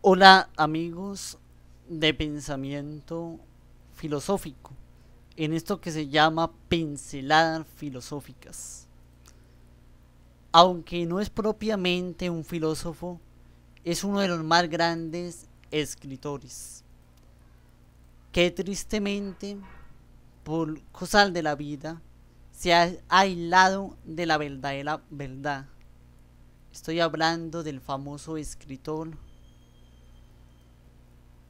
Hola amigos de pensamiento filosófico, en esto que se llama pinceladas filosóficas. Aunque no es propiamente un filósofo, es uno de los más grandes escritores, que tristemente, por cosas de la vida, se ha aislado de la verdadera verdad. Estoy hablando del famoso escritor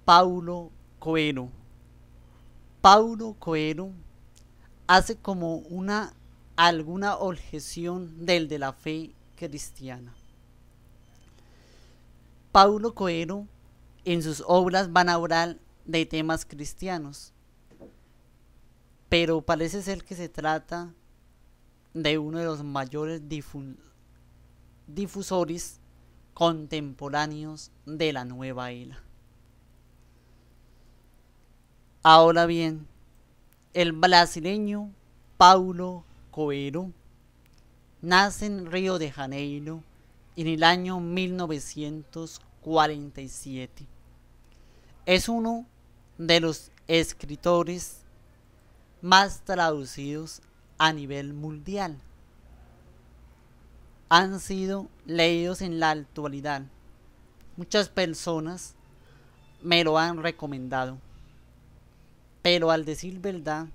Paulo Coelho. Paulo Coelho hace como alguna objeción del de la fe cristiana. Paulo Coelho en sus obras van a hablar de temas cristianos, pero parece ser que se trata de uno de los mayores difusores contemporáneos de la nueva era. Ahora bien, el brasileño Paulo Coelho nace en Río de Janeiro en el año 1947. Es uno de los escritores más traducidos a nivel mundial. Han sido leídos en la actualidad. Muchas personas me lo han recomendado. Pero al decir verdad,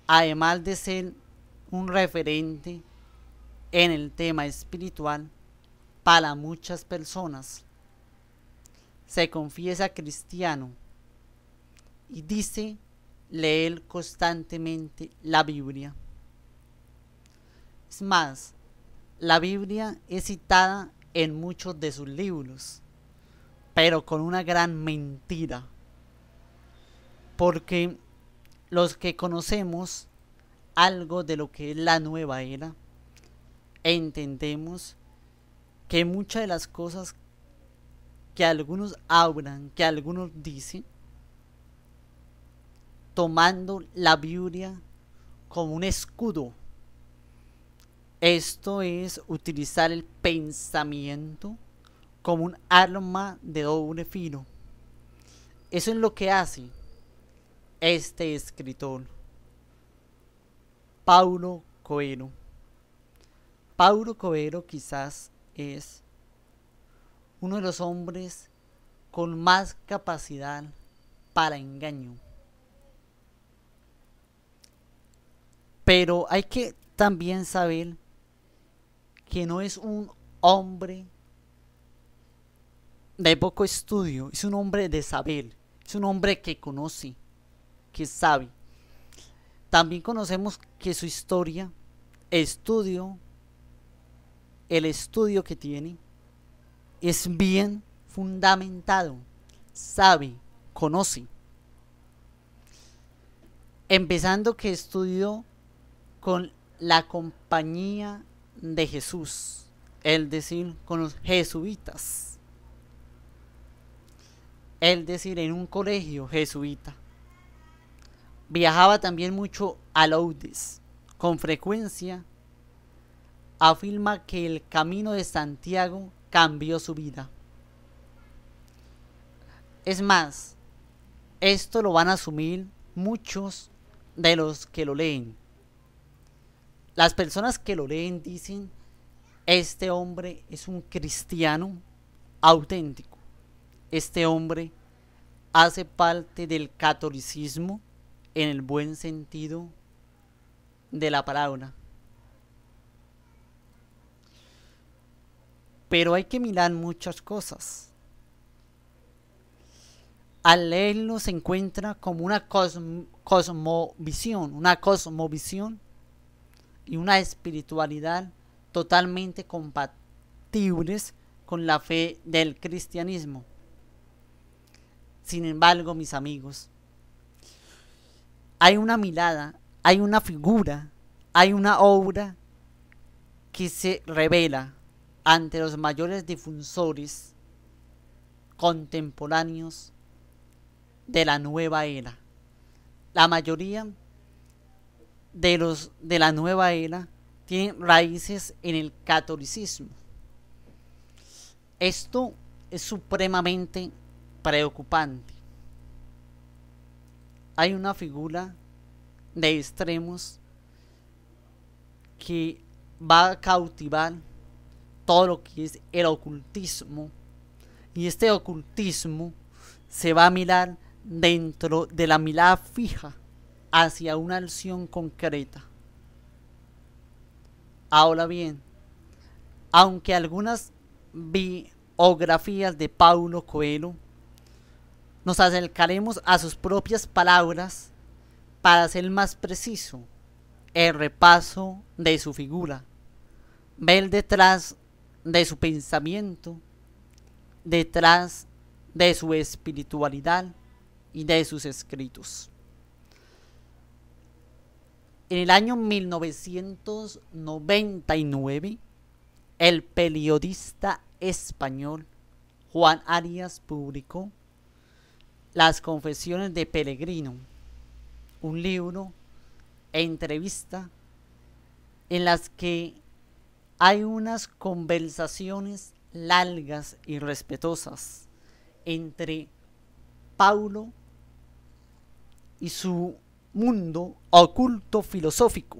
además de ser un referente en el tema espiritual para muchas personas, se confiesa cristiano y dice leer constantemente la Biblia. Es más, la Biblia es citada en muchos de sus libros, pero con una gran mentira, porque los que conocemos algo de lo que es la nueva era, entendemos que muchas de las cosas que algunos hablan, que algunos dicen, tomando la Biblia como un escudo. Esto es utilizar el pensamiento como un arma de doble filo. Eso es lo que hace este escritor, Paulo Coelho. Paulo Coelho quizás es uno de los hombres con más capacidad para engaño. Pero hay que también saber que no es un hombre de poco estudio, es un hombre de saber, es un hombre que conoce, que sabe. También conocemos que su historia, estudio, el estudio que tiene, es bien fundamentado, sabe, conoce. Empezando que estudió con la compañía de Jesús, es decir, con los jesuitas, es decir, en un colegio jesuita. Viajaba también mucho a Lourdes. Con frecuencia afirma que el camino de Santiago cambió su vida. Es más, esto lo van a asumir muchos de los que lo leen. Las personas que lo leen dicen, este hombre es un cristiano auténtico. Este hombre hace parte del catolicismo en el buen sentido de la palabra. Pero hay que mirar muchas cosas. Al leerlo se encuentra como una cosmovisión y una espiritualidad totalmente compatibles con la fe del cristianismo. Sin embargo, mis amigos, hay una mirada, hay una figura, hay una obra que se revela ante los mayores difusores contemporáneos de la nueva era. La mayoría de los de la nueva era tienen raíces en el catolicismo. Esto es supremamente preocupante. Hay una figura de extremos que va a cautivar todo lo que es el ocultismo, y este ocultismo se va a mirar dentro de la mirada fija hacia una acción concreta. Ahora bien, aunque algunas biografías de Paulo Coelho nos acercaremos a sus propias palabras para ser más preciso el repaso de su figura, ver detrás de su pensamiento, detrás de su espiritualidad y de sus escritos. En el año 1999, el periodista español Juan Arias publicó Las Confesiones de Peregrino, un libro e entrevista en las que hay unas conversaciones largas y respetuosas entre Paulo y su mundo oculto filosófico.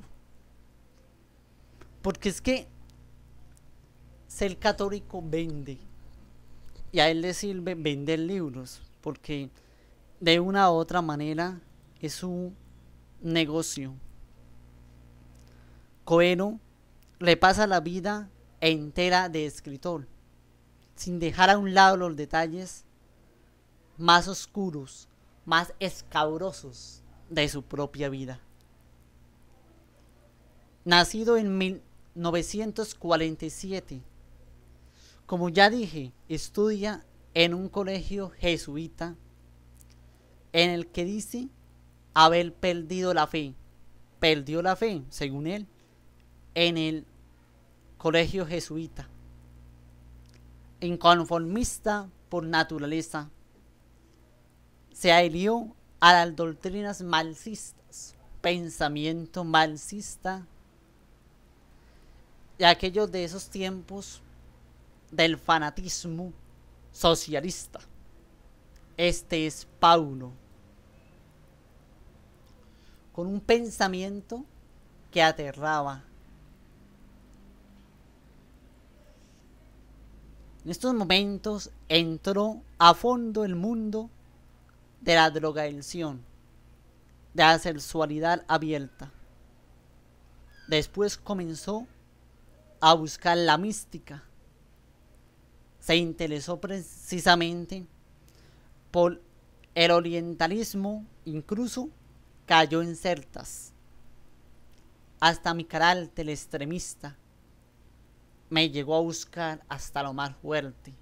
Porque es que ser católico vende, y a él le sirve vender libros, porque de una u otra manera es un negocio. Coelho le pasa la vida entera de escritor, sin dejar a un lado los detalles más oscuros, más escabrosos de su propia vida. Nacido en 1947, como ya dije, estudia en un colegio jesuita en el que dice haber perdido la fe. Perdió la fe, según él, en el colegio jesuita. Inconformista por naturaleza, se adhirió a las doctrinas marxistas, pensamiento marxista, y aquellos de esos tiempos del fanatismo socialista. Este es Paulo, con un pensamiento que aterraba. En estos momentos entró a fondo el mundo de la drogadicción, de la sexualidad abierta. Después comenzó a buscar la mística. Se interesó precisamente por el orientalismo, incluso cayó en sectas. Hasta mi carácter extremista me llegó a buscar hasta lo más fuerte,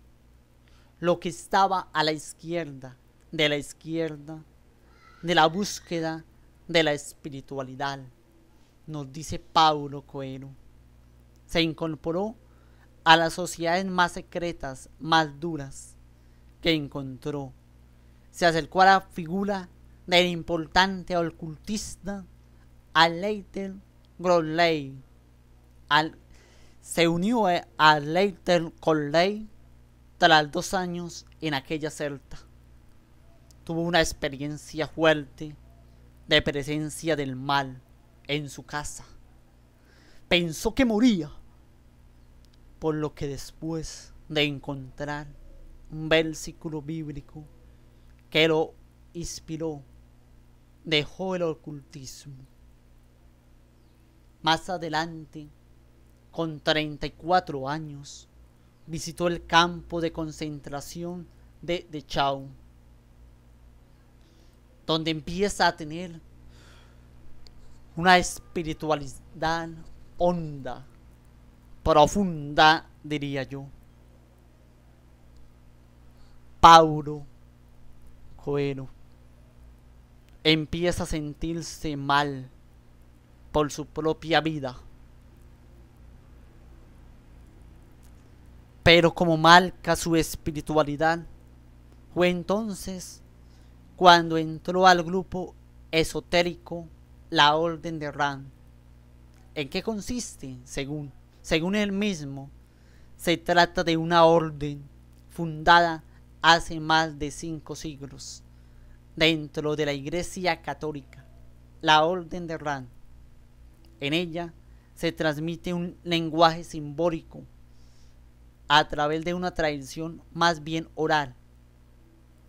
lo que estaba a la izquierda, de la búsqueda de la espiritualidad, nos dice Paulo Coelho. Se incorporó a las sociedades más secretas, más duras que encontró. Se acercó a la figura del importante ocultista Aleister Crowley. Se unió a Aleister Crowley tras 2 años en aquella secta. Tuvo una experiencia fuerte de presencia del mal en su casa. Pensó que moría, por lo que después de encontrar un versículo bíblico que lo inspiró, dejó el ocultismo. Más adelante, con 34 años, visitó el campo de concentración de Dachau, donde empieza a tener una espiritualidad honda, profunda, diría yo. Paulo Coelho empieza a sentirse mal por su propia vida, pero como marca su espiritualidad, fue entonces cuando entró al grupo esotérico la Orden de Ran. ¿En qué consiste? Según él mismo, se trata de una orden fundada hace más de 5 siglos dentro de la Iglesia Católica, la Orden de Ran. En ella se transmite un lenguaje simbólico a través de una tradición más bien oral,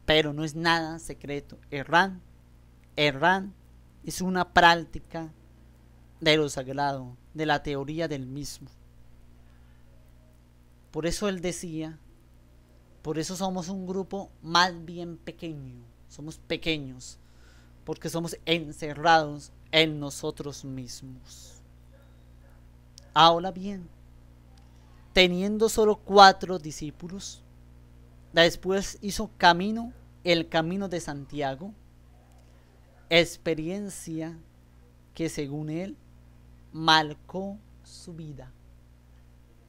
pero no es nada secreto. El Ran es una práctica de lo sagrado, de la teoría del mismo. Por eso él decía, por eso somos un grupo más bien pequeño, somos pequeños, porque somos encerrados en nosotros mismos. Ahora bien, teniendo solo 4 discípulos, después hizo el camino de Santiago, experiencia que según él marcó su vida.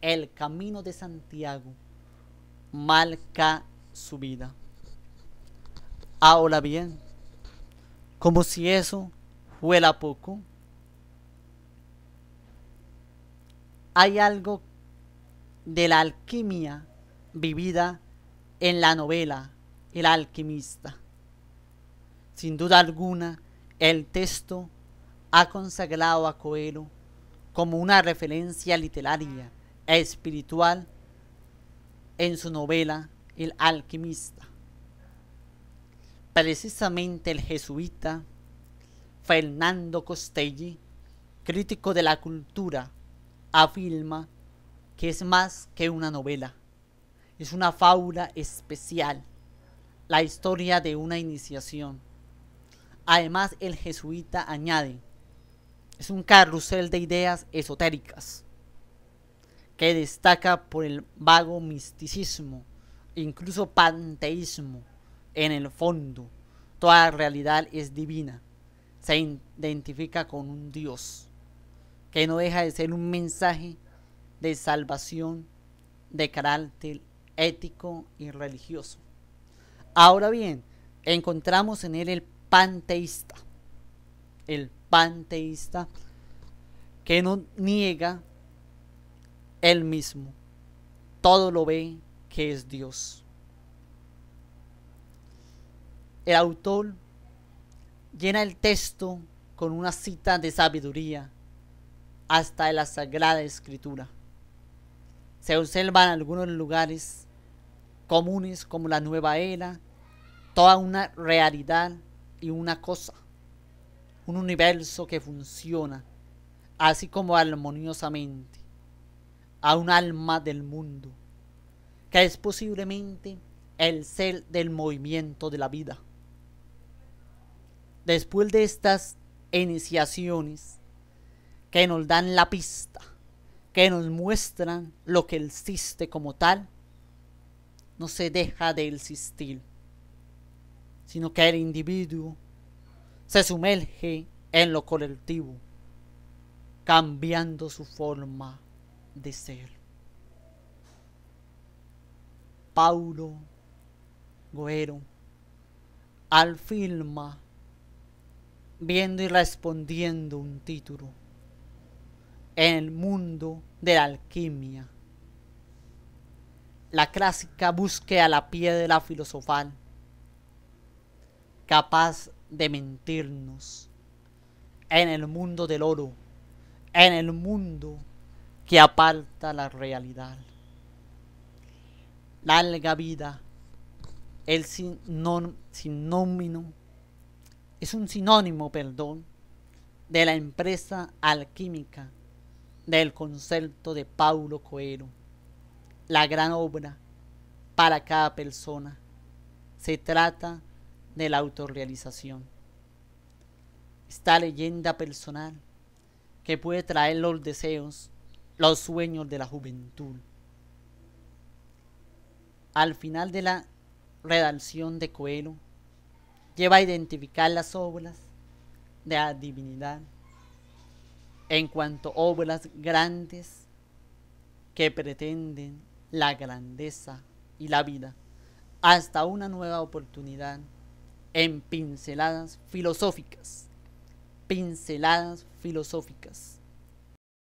El camino de Santiago marca su vida. Ahora bien, como si eso fuera poco, hay algo de la alquimia vivida en la novela El alquimista. Sin duda alguna, el texto ha consagrado a Coelho como una referencia literaria e espiritual en su novela El alquimista. Precisamente el jesuita Fernando Costelli, crítico de la cultura, afirma que es más que una novela, es una fábula especial, la historia de una iniciación. Además, el jesuita añade, es un carrusel de ideas esotéricas que destaca por el vago misticismo, incluso panteísmo. En el fondo, toda realidad es divina, se identifica con un Dios, que no deja de ser un mensaje de salvación de carácter ético y religioso. Ahora bien, encontramos en él el panteísta que no niega él mismo, todo lo ve que es Dios. El autor llena el texto con una cita de sabiduría hasta de la Sagrada Escritura. Se observan algunos lugares comunes como la nueva era, toda una realidad y una cosa, un universo que funciona así como armoniosamente, a un alma del mundo, que es posiblemente el ser del movimiento de la vida. Después de estas iniciaciones que nos dan la pista, que nos muestran lo que existe como tal, no se deja de existir, sino que el individuo se sumerge en lo colectivo, cambiando su forma de ser. Paulo Coelho afirma, viendo y respondiendo un título, en el mundo de la alquimia, la clásica búsqueda a la piedra filosofal, capaz de mentirnos, en el mundo del oro, en el mundo que aparta la realidad. Larga vida, el sinónimo de la empresa alquímica del concepto de Paulo Coelho, la gran obra para cada persona. Se trata de la autorrealización. Esta leyenda personal que puede traer los deseos, los sueños de la juventud. Al final de la redacción de Coelho, lleva a identificar las obras de la divinidad en cuanto obras grandes que pretenden la grandeza y la vida, hasta una nueva oportunidad en pinceladas filosóficas